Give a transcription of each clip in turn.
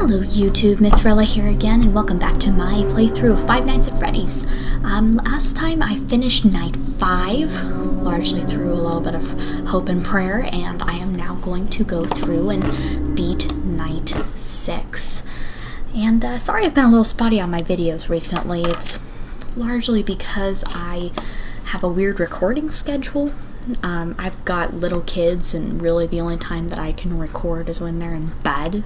Hello YouTube, Mithrila here again, and welcome back to my playthrough of Five Nights at Freddy's. Last time I finished Night 5, largely through a little bit of hope and prayer, and I am now going to go through and beat Night 6. And sorry I've been a little spotty on my videos recently. It's largely because I have a weird recording schedule. I've got little kids, and really the only time that I can record is when they're in bed.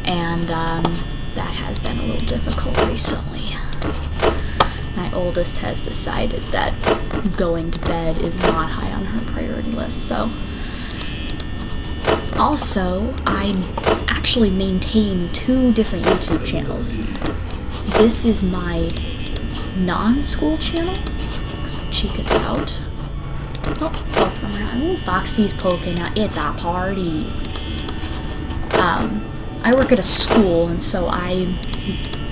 And that has been a little difficult recently. My oldest has decided that going to bed is not high on her priority list, so. Also, I actually maintain 2 different YouTube channels. This is my non-school channel. So Chica's out. Oh, both of them are out. Ooh, Foxy's poking out. It's a party. I work at a school, and so I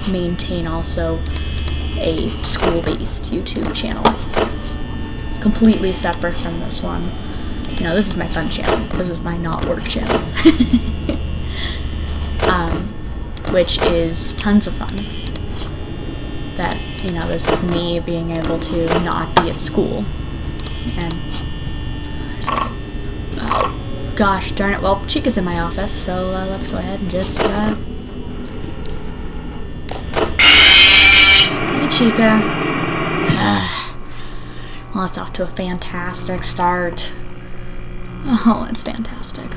maintain also a school-based YouTube channel. Completely separate from this one. You know, this is my fun channel. This is my not-work channel. Which is tons of fun. That, you know, this is me being able to not be at school. And so, oh gosh darn it, well, Chica's in my office, so let's go ahead and just, hey Chica. Well, it's off to a fantastic start. Oh, it's fantastic.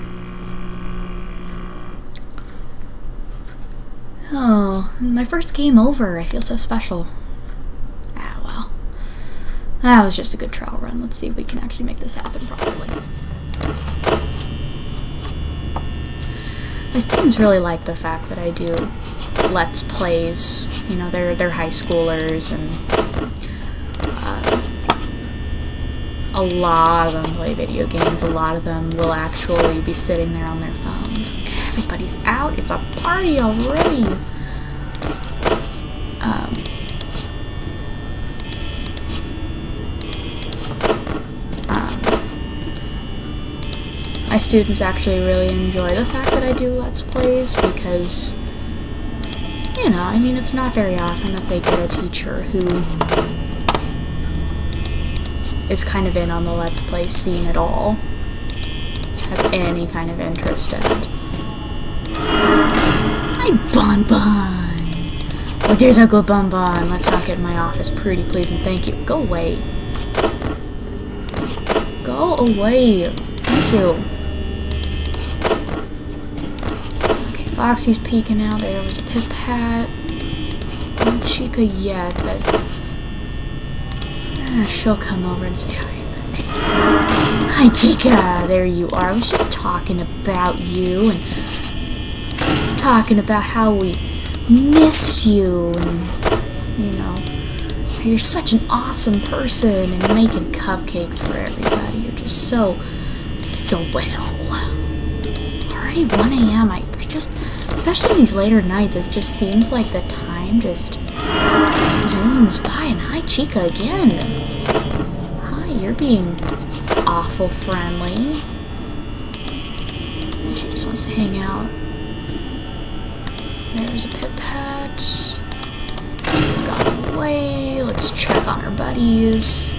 Oh, my first game over. I feel so special. Ah, well. That was just a good trial run. Let's see if we can actually make this happen properly. My students really like the fact that I do Let's Plays. You know, they're high schoolers, and a lot of them play video games. A lot of them will actually be sitting there on their phones. Everybody's out. It's a party already. My students actually really enjoy the fact that I do Let's Plays because, you know, I mean, it's not very often that they get a teacher who is kind of in on the Let's Play scene at all, has any kind of interest in it. Hi, Bon Bon! Oh, there's a good Bon Bon. Let's not get in my office, pretty please, and thank you. Go away. Go away. Thank you. Foxy's peeking out. There was a Pip-Pat. No Chica yet, but she'll come over and say hi eventually. Hi, Chica! There you are. I was just talking about you and talking about how we missed you and, you know, how you're such an awesome person and making cupcakes for everybody. You're just so well. Already 1 a.m. I just, especially in these later nights, it just seems like the time just zooms by. And hi, Chica, again. Hi, you're being awful friendly. And she just wants to hang out. There's a Pip-Pat. She's gone away. Let's check on her buddies.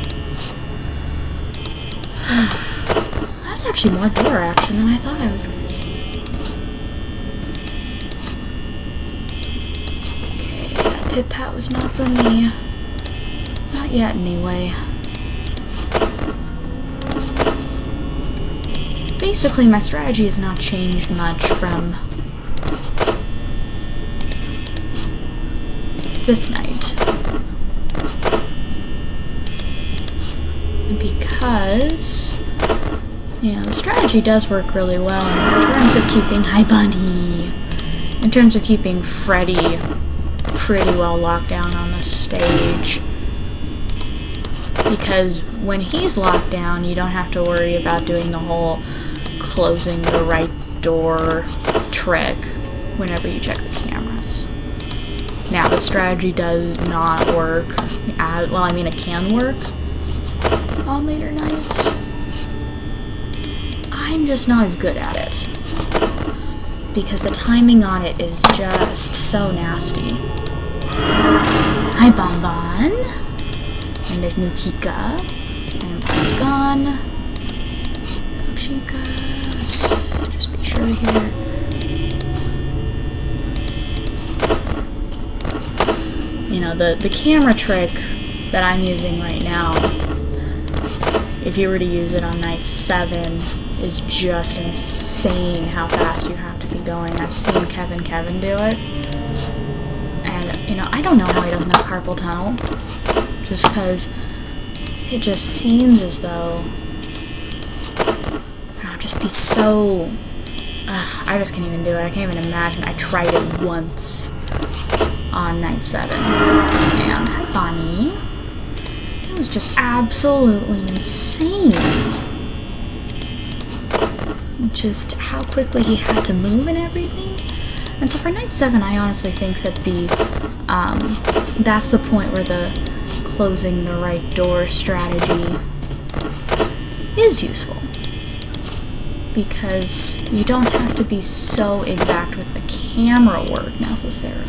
That's actually more door action than I thought I was going to see. Pip-Pat was not for me. Not yet, anyway. Basically, my strategy has not changed much from 5th night. Because, you know, the strategy does work really well in terms of keeping, hi Bunny, in terms of keeping Freddy pretty well locked down on the stage, because when he's locked down you don't have to worry about doing the whole closing the right door trick whenever you check the cameras. Now, the strategy does not work well, I mean, it can work on later nights. I'm just not as good at it. because the timing on it is just so nasty. Hi, Bonbon. And there's no Chica. And Bonbon's gone. No Chica. Let's just be sure here. You know, the camera trick that I'm using right now, if you were to use it on night 7, is just insane how fast you have to be going. I've seen Kevin do it. And, you know, I don't know how he doesn't have carpal tunnel. Just because it just seems as though I'll just be so... I just can't even do it. I can't even imagine. I tried it once on night 7. And, hi, Bonnie. It was just absolutely insane. Just how quickly he had to move and everything. And so for night 7, I honestly think that that's the point where the closing the right door strategy is useful. Because you don't have to be so exact with the camera work necessarily.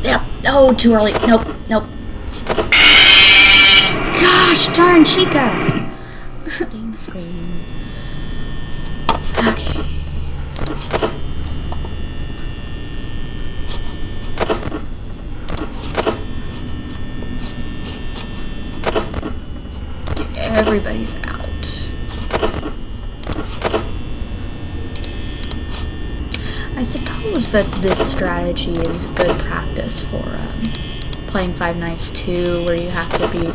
Yeah. Oh, too early. Nope. Gosh darn, Chica! Screen. Okay. Everybody's out. I suppose that this strategy is good practice for playing Five Nights 2, where you have to be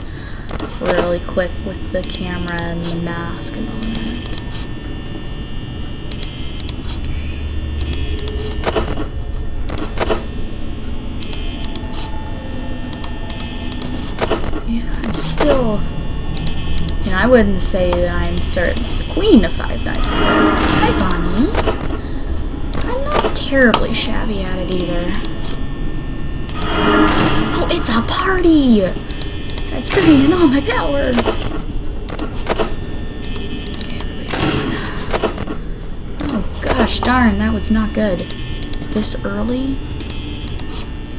really quick with the camera and the mask and all that. Okay. Yeah, I'm still... You know, I wouldn't say that I'm certainly the queen of Five Nights at Freddy's. Hi, Bonnie. I'm not terribly shabby at it either. Oh, it's a party! That's draining all my power. Okay, everybody's gone. Oh gosh darn, that was not good. This early?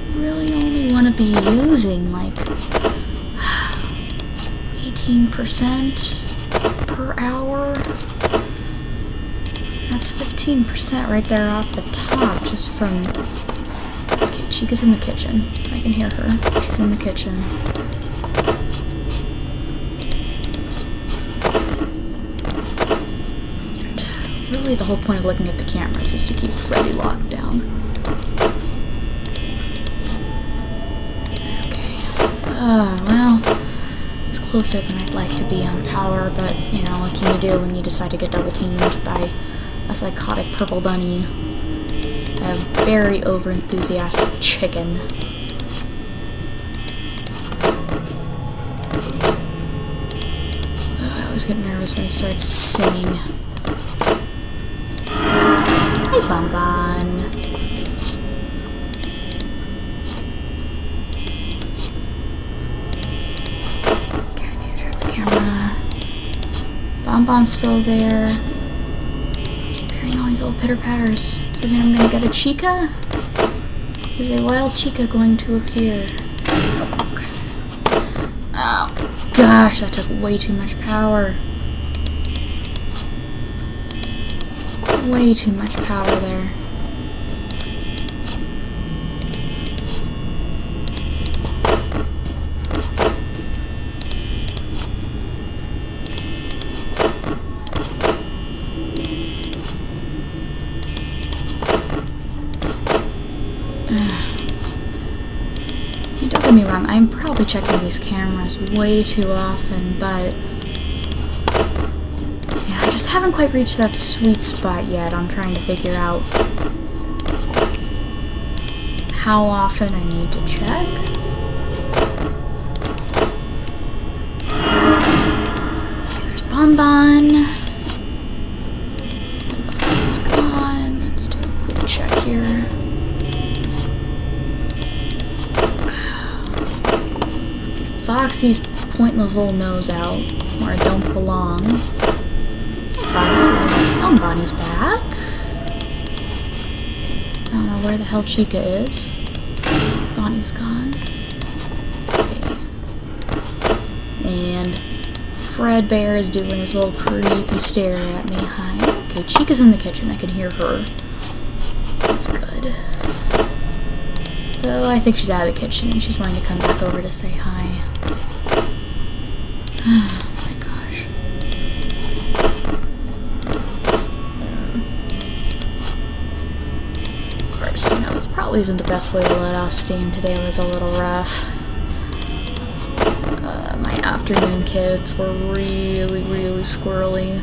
You really only want to be using like 18% per hour. That's 15% right there off the top, just from... Okay, Chica's in the kitchen. I can hear her. She's in the kitchen. And really the whole point of looking at the cameras is to keep Freddy locked down. Okay. Well... It's closer than I'd like to be on power, but, you know, what can you do when you decide to get double-teamed by a psychotic purple bunny? A very over-enthusiastic chicken. I always get nervous when he starts singing. Hi, Bonbon. Bonbon's still there. Keep hearing all these little pitter-patters. Does that mean I'm gonna get a Chica? Is a wild Chica going to appear? Oh, okay. Oh, gosh, that took way too much power. Way too much power there. Don't get me wrong, I'm probably checking these cameras way too often, but yeah, I just haven't quite reached that sweet spot yet on trying to figure out how often I need to check. Okay, there's Bonbon. Bonbon's gone. Let's do a quick check here. Foxy's pointing his little nose out where I don't belong. Hi, Foxy. Oh Bonnie's back. I don't know where the hell Chica is. Bonnie's gone. Okay. And Fredbear is doing his little creepy stare at me. Hi. Okay, Chica's in the kitchen. I can hear her. That's good. So I think she's out of the kitchen and she's going to come back over to say hi. Oh my gosh. Of course, you know, this probably isn't the best way to let off steam. Today was a little rough. My afternoon kids were really squirrely.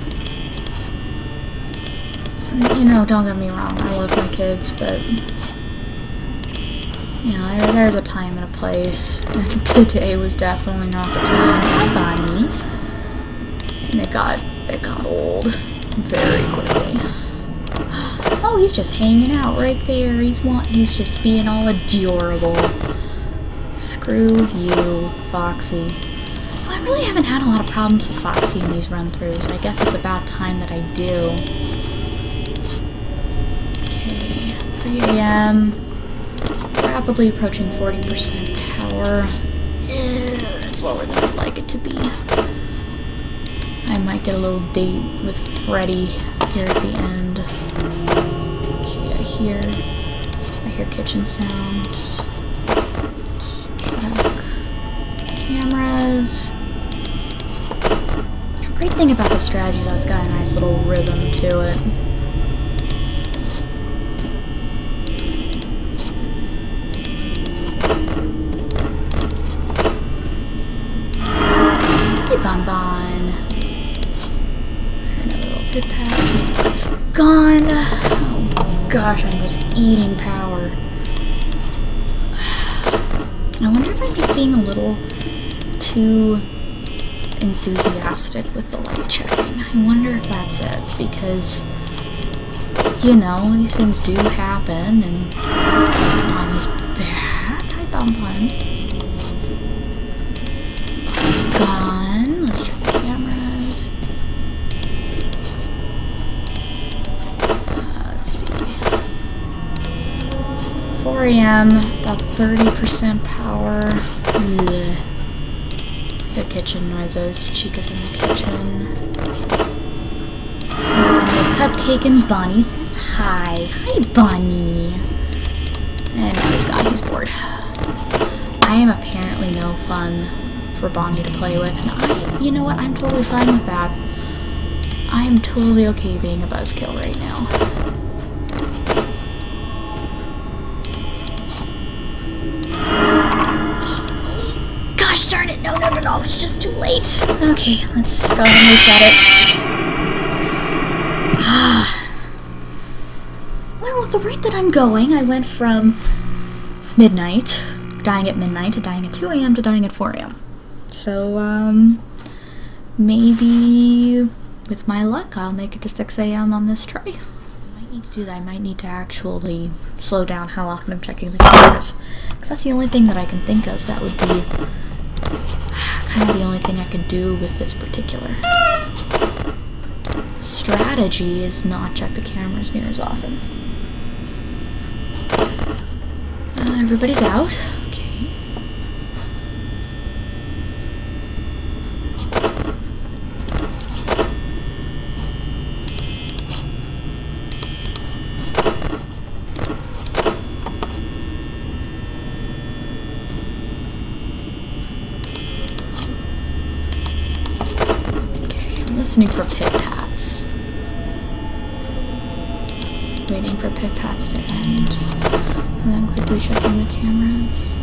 You know, don't get me wrong, I love my kids, but you know, there's a time and a place, and today was definitely not the time. Hi, Bonnie. And it got old very quickly. Oh, he's just hanging out right there. He's just being all adorable. Screw you, Foxy. Well, I really haven't had a lot of problems with Foxy in these run-throughs. I guess it's about time that I do. Okay, 3 a.m. Rapidly approaching 40% power. It's lower than I'd like it to be. I might get a little date with Freddy here at the end. Okay, I hear kitchen sounds. Check cameras. The great thing about this strategy is that it's got a nice little rhythm to it. Bonbon. Another little pit patch. This body's gone. Oh gosh, I'm just eating power. I wonder if I'm just being a little too enthusiastic with the light checking. I wonder if that's it, because you know, these things do happen, and Bonnie's back. Hi, Bonbon. Bonnie's gone. Let's check the cameras. Let's see. 4 a.m., about 30% power. Blech. Hear kitchen noises. Chica's in the kitchen. Making a cupcake, and Bonnie says hi. Hi, Bonnie. And now he's gone. He's bored. I am apparently no fun for Bonnie to play with, and you know what, I'm totally fine with that. I am totally okay being a buzzkill right now. Gosh darn it, no, it's just too late. Okay, let's go ahead and reset it. Well, with the rate that I'm going, I went from midnight, dying at midnight, to dying at 2 a.m. to dying at 4 a.m. So, maybe with my luck, I'll make it to 6 a.m. on this try. I might need to do that. I might need to actually slow down how often I'm checking the cameras, because that's the only thing that I can think of that would be kind of the only thing I could do with this particular strategy is not check the cameras near as often. Everybody's out. Okay. Listening for pit-pats. Waiting for pit-pats to end. And then quickly checking the cameras.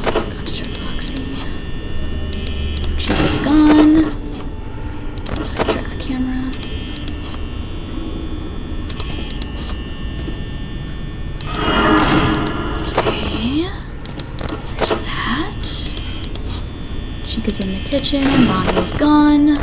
So I got to check Foxy. Chica's gone. Camera. Okay, there's that. Chica's in the kitchen and Bonnie is gone.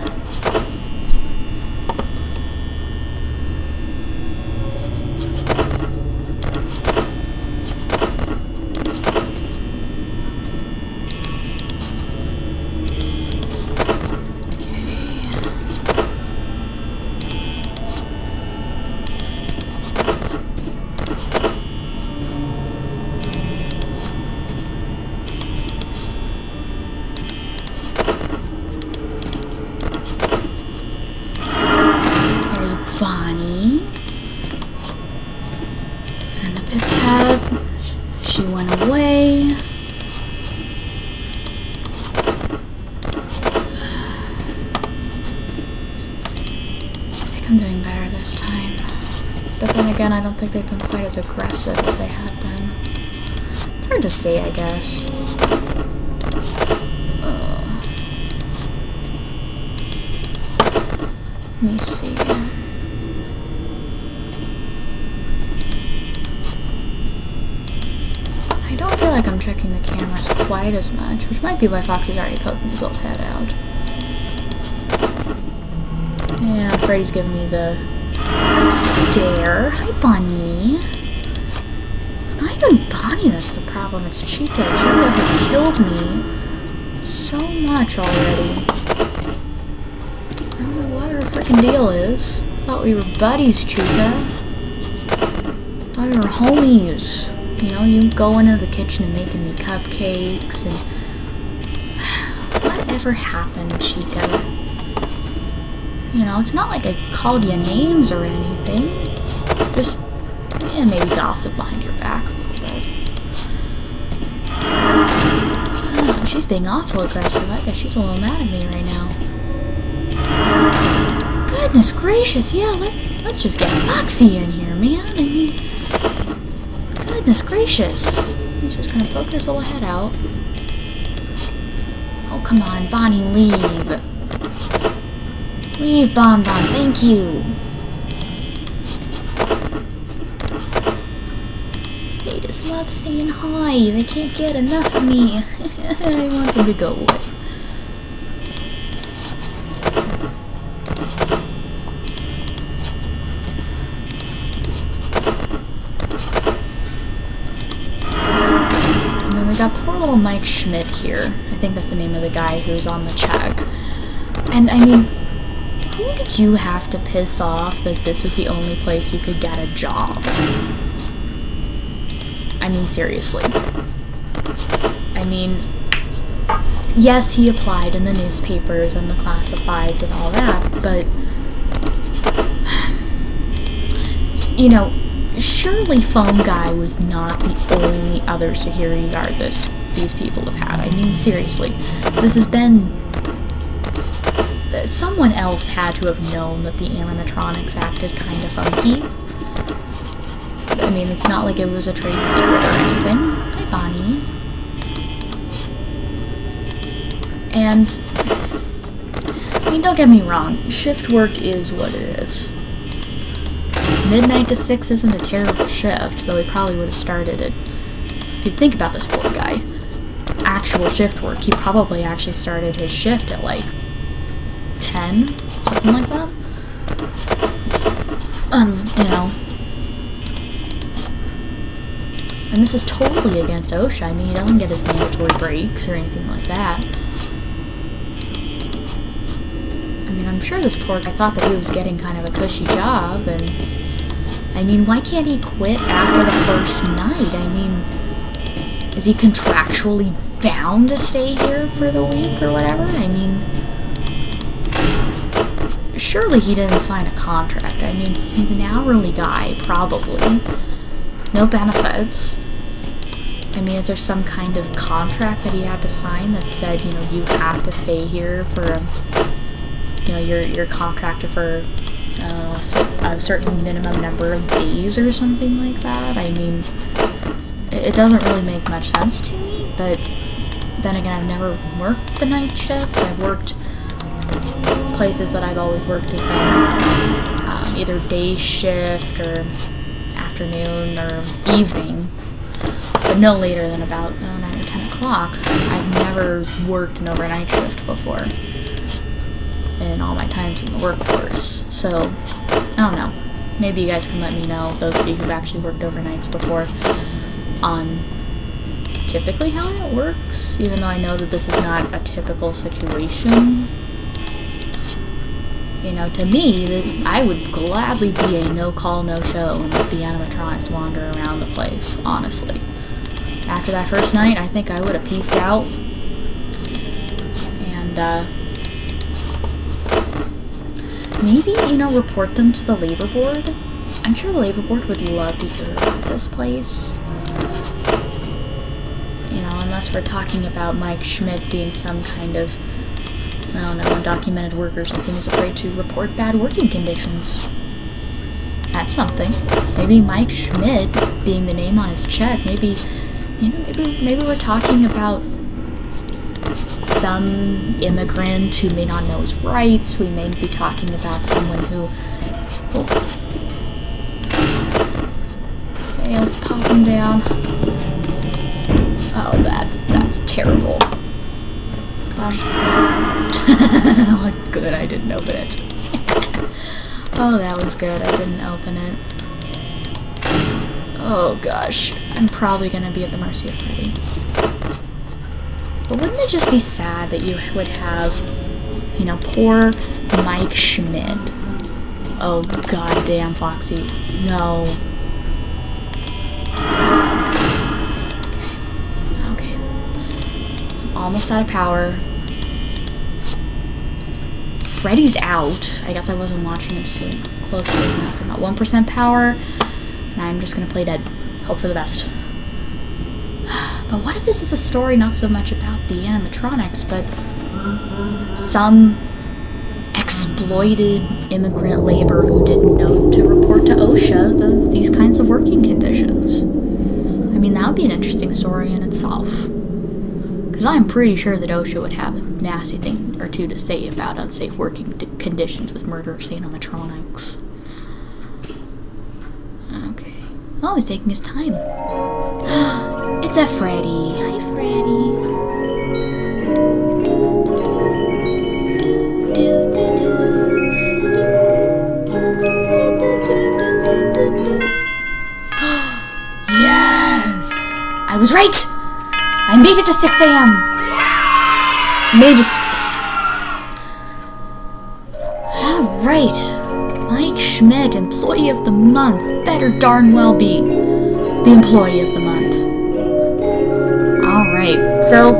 again, I don't think they've been quite as aggressive as they had been. It's hard to say, I guess. Let me see. I don't feel like I'm checking the cameras quite as much, which might be why Foxy's already poking his little head out. Yeah, Freddy's giving me the stare. Hi, Bunny. It's not even Bonnie that's the problem, it's Chica. Chica has killed me so much already. I don't know what her freaking deal is. Thought we were buddies, Chica. Thought we were homies. You know, you going into the kitchen and making me cupcakes and... Whatever happened, Chica? You know, it's not like I called you names or anything. Just, yeah, maybe gossip behind your back a little bit. Oh, she's being awful aggressive. I guess she's a little mad at me right now. Goodness gracious, yeah, let's just get Foxy in here, man. I mean, goodness gracious. He's just gonna poke his little head out. Oh, come on, Bonnie, leave. Leave, Bonbon, thank you. They just love saying hi. They can't get enough of me. I want them to go away. And then we got poor little Mike Schmidt here. I think that's the name of the guy who's on the check. And I mean, who did you have to piss off that this was the only place you could get a job? I mean, seriously. I mean, yes, he applied in the newspapers and the classifieds and all that, but, you know, surely Phone Guy was not the only other security guard these people have had. I mean, seriously, this has been... Someone else had to have known that the animatronics acted kind of funky. I mean, it's not like it was a trade secret or anything. Hi, Bonnie. And, I mean, don't get me wrong, shift work is what it is. Midnight to 6 isn't a terrible shift, though he probably would have started it. If you think about this poor guy, actual shift work, he probably actually started his shift at like 10, something like that. You know. And this is totally against OSHA. I mean, he doesn't get his mandatory breaks or anything like that. I mean, I'm sure this poor guy thought that he was getting kind of a cushy job, and I mean, why can't he quit after the first night? I mean, is he contractually bound to stay here for the week or whatever? I mean, surely he didn't sign a contract. I mean, he's an hourly guy, probably. No benefits. I mean, is there some kind of contract that he had to sign that said, you know, you have to stay here for, you know, you're contracted for a certain minimum number of days or something like that? I mean, it doesn't really make much sense to me, but then again, I've never worked the night shift. I've worked places that I've always worked have been either day shift or afternoon or evening, but no later than about 9 or 10 o'clock. I've never worked an overnight shift before in all my times in the workforce, so I don't know. Maybe you guys can let me know, those of you who've actually worked overnights before, on typically how it works, even though I know that this is not a typical situation. You know, to me, I would gladly be a no-call, no-show and let the animatronics wander around the place, honestly. After that first night, I think I would have peaced out. And, maybe, you know, report them to the labor board. I'm sure the labor board would love to hear about this place. You know, unless we're talking about Mike Schmidt being some kind of, I don't know, undocumented worker or something who's afraid to report bad working conditions. That's something. Maybe Mike Schmidt being the name on his check. Maybe, you know, maybe we're talking about some immigrant who may not know his rights. We may be talking about someone who... Oh. Okay, let's pop him down. Oh, that's terrible. Gosh. Good, I didn't open it. Oh, that was good. I didn't open it. Oh, gosh. I'm probably gonna be at the mercy of Freddy. But wouldn't it just be sad that you would have, you know, poor Mike Schmidt? Oh, goddamn, Foxy. No. Okay. I'm almost out of power. Freddy's out. I guess I wasn't watching him so closely enough. I'm at 1% power. And I'm just gonna play dead. Hope for the best. But what if this is a story not so much about the animatronics, but some exploited immigrant labor who didn't know to report to OSHA these kinds of working conditions? I mean, that would be an interesting story in itself. Because I'm pretty sure that OSHA would have a nasty thing or two to say about unsafe working conditions with murderous animatronics. Okay. Oh, he's taking his time. It's a Freddy. Hi, Freddy. Yes! I was right! I made it to 6 a.m. Made it 6 a.m. Alright. Mike Schmidt, Employee of the Month. Better darn well be the Employee of the Month. Alright, so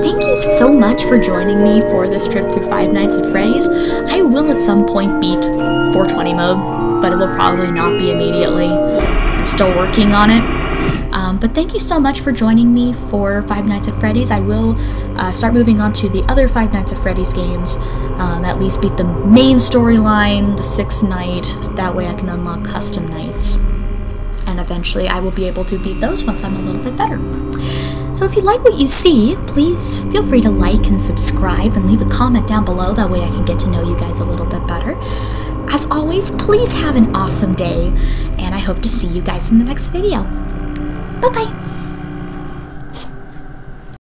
thank you so much for joining me for this trip through Five Nights at Freddy's. I will at some point beat 420 mode, but it will probably not be immediately. I'm still working on it. But thank you so much for joining me for Five Nights at Freddy's. I will start moving on to the other Five Nights at Freddy's games. At least beat the main storyline, the 6th night. That way I can unlock custom nights. And eventually I will be able to beat those once I'm a little bit better. So if you like what you see, please feel free to like and subscribe and leave a comment down below. That way I can get to know you guys a little bit better. As always, please have an awesome day, and I hope to see you guys in the next video. Bye-bye!